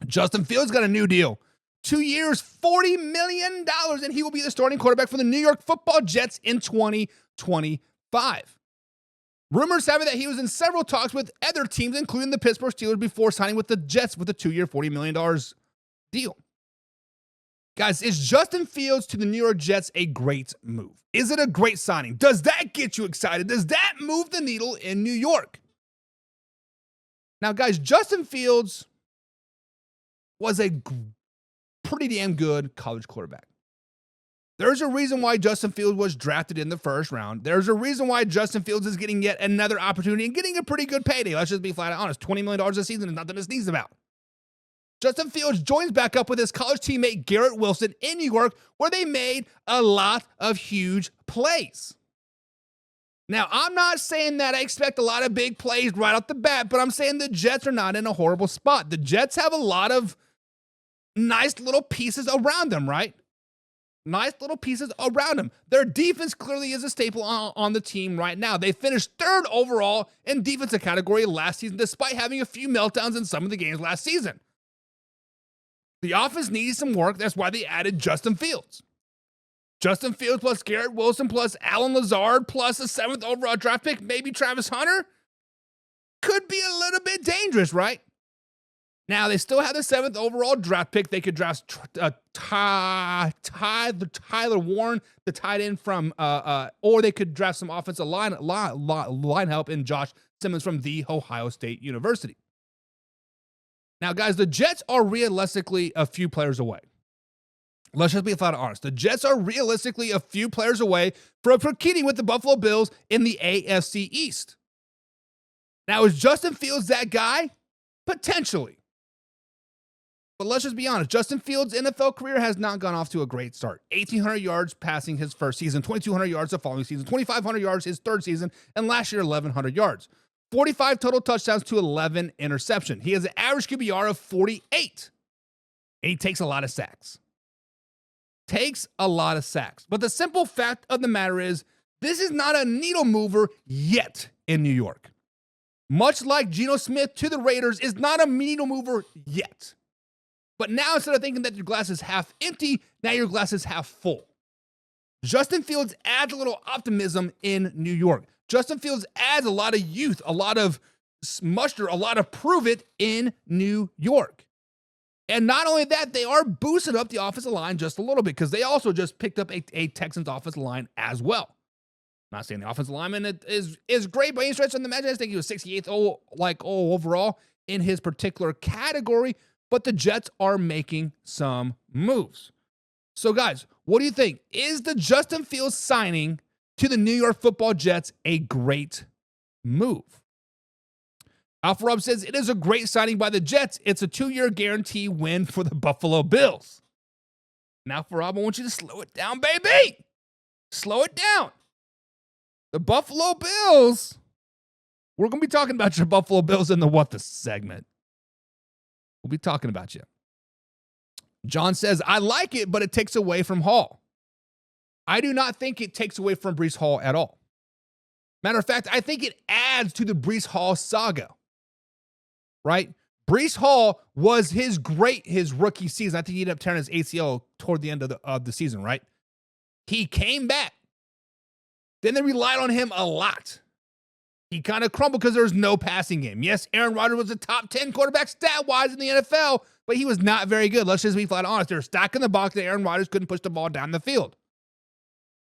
Justin Fields got a new deal. 2 years, $40 million, and he will be the starting quarterback for the New York Football Jets in 2025. Rumors have it that he was in several talks with other teams, including the Pittsburgh Steelers, before signing with the Jets with a 2-year, $40 million deal. Guys, is Justin Fields to the New York Jets a great move? Is it a great signing? Does that get you excited? Does that move the needle in New York? Now, guys, Justin Fields was a pretty damn good college quarterback. There's a reason why Justin Fields was drafted in the first round. There's a reason why Justin Fields is getting yet another opportunity and getting a pretty good payday. Let's just be flat out honest. $20 million a season is nothing to sneeze about. Justin Fields joins back up with his college teammate Garrett Wilson in New York, where they made a lot of huge plays. Now, I'm not saying that I expect a lot of big plays right off the bat, but I'm saying the Jets are not in a horrible spot. The Jets have a lot of nice little pieces around them, right? Nice little pieces around them. Their defense clearly is a staple on the team right now. They finished 3rd overall in defensive category last season, despite having a few meltdowns in some of the games last season. The offense needs some work. That's why they added Justin Fields. Justin Fields plus Garrett Wilson plus Allen Lazard plus a 7th overall draft pick, maybe Travis Hunter, could be a little bit dangerous, right? Now, they still have the 7th overall draft pick. They could draft Tyler Warren, the tight end from, or they could draft some offensive line help in Josh Simmons from The Ohio State University. Now, guys, the Jets are realistically a few players away. Let's just be flat out honest. The Jets are realistically a few players away from competing with the Buffalo Bills in the AFC East. Now, is Justin Fields that guy? Potentially. But let's just be honest. Justin Fields' NFL career has not gone off to a great start. 1,800 yards passing his first season, 2,200 yards the following season, 2,500 yards his third season, and last year, 1,100 yards. 45 total touchdowns to 11 interceptions. He has an average QBR of 48. And he takes a lot of sacks. But the simple fact of the matter is, this is not a needle mover yet in New York. Much like Geno Smith to the Raiders is not a needle mover yet. But now, instead of thinking that your glass is half empty, now your glass is half full. Justin Fields adds a little optimism in New York. Justin Fields adds a lot of youth, a lot of muster, a lot of prove it in New York. And not only that, they are boosting up the offensive line just a little bit because they also just picked up a Texans offensive line as well. Not saying the offensive lineman is great by any stretch of the imagination. I think he was 68th overall in his particular category, but the Jets are making some moves. So, guys, what do you think? Is the Justin Fields signing to the New York Football Jets a great move? Alpha Rob says it is a great signing by the Jets. It's a 2-year guarantee win for the Buffalo Bills. Now, for Rob, I want you to slow it down, baby. Slow it down. The Buffalo Bills. We're going to be talking about your Buffalo Bills in the What The segment. We'll be talking about you. John says, I like it, but it takes away from Hall. I do not think it takes away from Breece Hall at all. Matter of fact, I think it adds to the Breece Hall saga. Right? Breece Hall was his rookie season. I think he ended up tearing his ACL toward the end of the season, right? He came back. Then they relied on him a lot. He kind of crumbled because there was no passing game. Yes, Aaron Rodgers was a top 10 quarterback stat-wise in the NFL, but he was not very good. Let's just be flat honest. They're stacking the box that Aaron Rodgers couldn't push the ball down the field.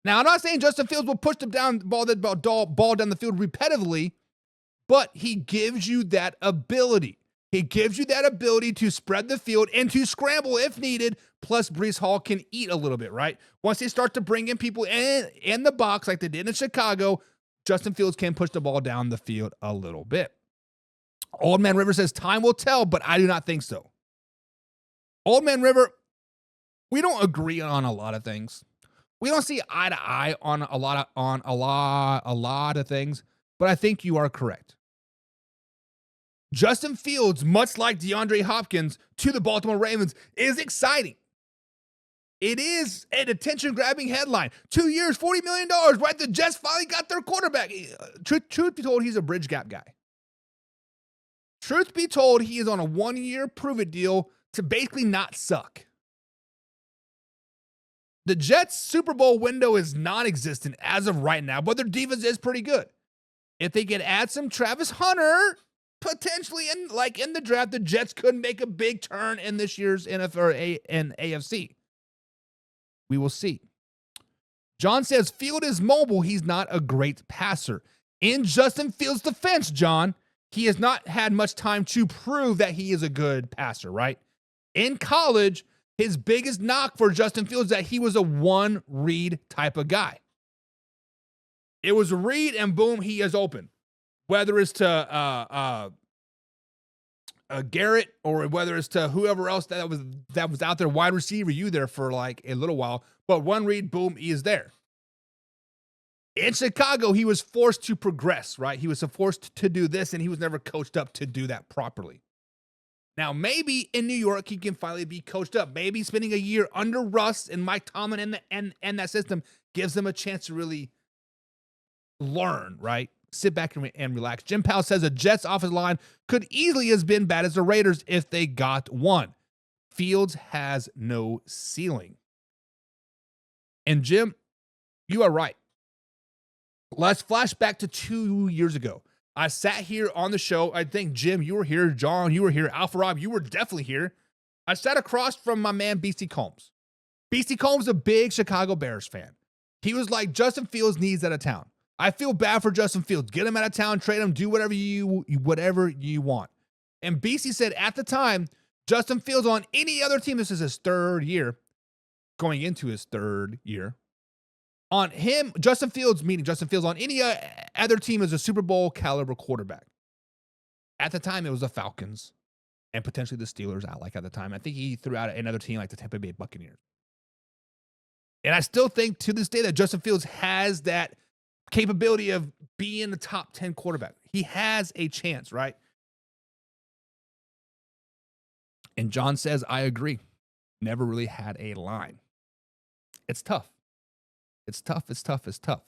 Now, I'm not saying Justin Fields will push the ball down the field repetitively, but he gives you that ability. He gives you that ability to spread the field and to scramble if needed. Plus, Breece Hall can eat a little bit, right? Once they start to bring in people in the box like they did in Chicago, Justin Fields can push the ball down the field a little bit. Old Man River says, time will tell, but I do not think so. Old Man River, we don't agree on a lot of things. We don't see eye to eye on a lot of things, but I think you are correct. Justin Fields, much like DeAndre Hopkins to the Baltimore Ravens, is exciting. It is an attention-grabbing headline. 2 years, $40 million, right? The Jets finally got their quarterback. Truth be told, he's a bridge gap guy. Truth be told, he is on a 1-year prove-it deal to basically not suck. The Jets' Super Bowl window is non-existent as of right now, but their defense is pretty good. If they could add some Travis Hunter, potentially in the draft, the Jets could make a big turn in this year's NFL and AFC. We will see. John says, Field is mobile. He's not a great passer. In Justin Fields' defense, John, he has not had much time to prove that he is a good passer, right? In college, his biggest knock for Justin Fields is that he was a one-read type of guy. It was a read, and boom, he is open. Whether it's to Garrett or whether it's to whoever else that was out there, wide receiver, you there for like a little while. But one read, boom, he is there. In Chicago, he was forced to progress, right? He was forced to do this, and he was never coached up to do that properly. Now, maybe in New York, he can finally be coached up. Maybe spending a year under Russ and Mike Tomlin and that system gives him a chance to really learn, right? Sit back and relax. Jim Powell says a Jets offensive line could easily have been bad as the Raiders if they got one. Fields has no ceiling. And Jim, you are right. Let's flash back to 2 years ago. I sat here on the show. I think, Jim, you were here. John, you were here. Alpha Rob, you were definitely here. I sat across from my man, Beastie Combs. Beastie Combs, a big Chicago Bears fan. He was like, Justin Fields needs out of town. I feel bad for Justin Fields. Get him out of town, trade him, do whatever you want. And Beastie said at the time, Justin Fields on any other team, this is his third year, going into his third year, on him, Justin Fields on any other team is a Super Bowl caliber quarterback. At the time, it was the Falcons and potentially the Steelers. At the time, I think he threw out another team like the Tampa Bay Buccaneers. And I still think to this day that Justin Fields has that capability of being the top 10 quarterback. He has a chance, right? And John says, I agree. Never really had a line. It's tough. It's tough.